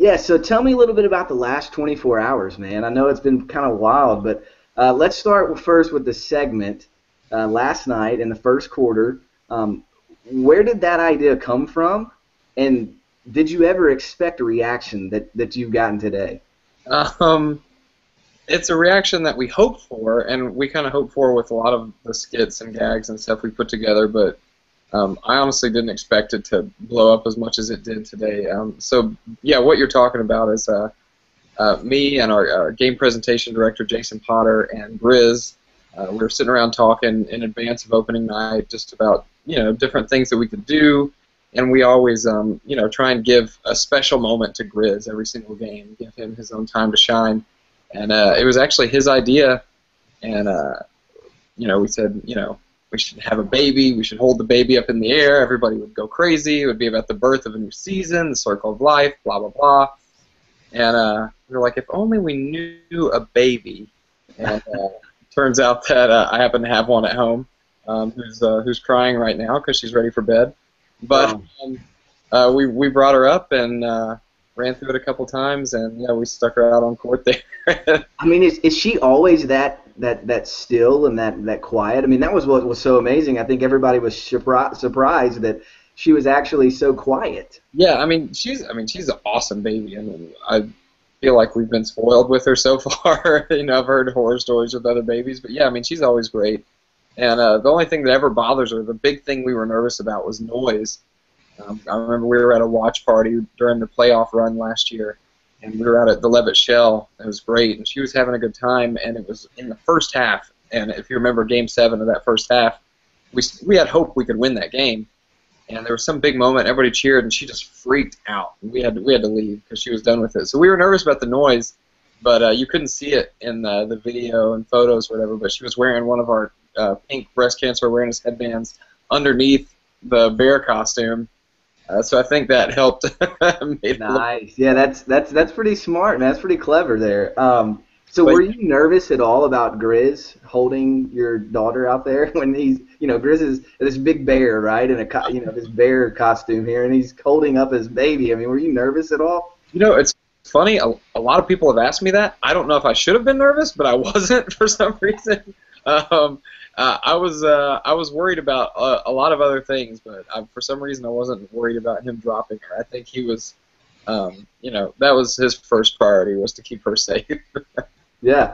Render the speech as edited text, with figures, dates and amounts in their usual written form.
Yeah, so tell me a little bit about the last 24 hours, man. I know it's been kind of wild, but let's start first with the segment last night in the first quarter. Um, where did that idea come from? And did you ever expect a reaction that you've gotten today? Um, it's a reaction that we hope for, and we kind of hope for with a lot of the skits and gags and stuff we put together. But I honestly didn't expect it to blow up as much as it did today. So yeah, what you're talking about is me and our game presentation director Jason Potter and Grizz. We were sitting around talking in advance of opening night, just about different things that we could do, and we always try and give a special moment to Grizz every single game, give him his own time to shine, and it was actually his idea, and we said we should have a baby, we should hold the baby up in the air, everybody would go crazy, it would be about the birth of a new season, the circle of life, blah blah blah. And we were like, if only we knew a baby. And turns out that I happen to have one at home who's crying right now because she's ready for bed. But Wow. we brought her up and ran through it a couple times, and we stuck her out on court there. I mean, is she always that still and that quiet? I mean, that was what was so amazing. I think everybody was surprised that she was actually so quiet. Yeah, she's an awesome baby. I mean, I feel like we've been spoiled with her so far. I've heard horror stories with other babies, but yeah, I mean, she's always great. And the only thing that ever bothers her, the big thing we were nervous about was noise. I remember we were at a watch party during the playoff run last year, and we were out at the Levitt Shell. It was great, and she was having a good time, and it was in the first half. And if you remember Game 7 of that first half, we had hope we could win that game. And there was some big moment, everybody cheered, and she just freaked out. We had to leave because she was done with it. So we were nervous about the noise, but you couldn't see it in the video and photos or whatever, but she was wearing one of our pink breast cancer awareness headbands underneath the bear costume. So I think that helped. Made it look. Nice. Yeah, that's pretty smart, man. That's pretty clever there. So But were you nervous at all about Grizz holding your daughter out there when Grizz is this big bear, right, in this bear costume here, and he's holding up his baby. I mean, were you nervous at all? it's funny. A lot of people have asked me that. I don't know if I should have been nervous, but I wasn't for some reason. I was worried about a lot of other things, but for some reason I wasn't worried about him dropping her. I think he was, that was his first priority was to keep her safe. Yeah.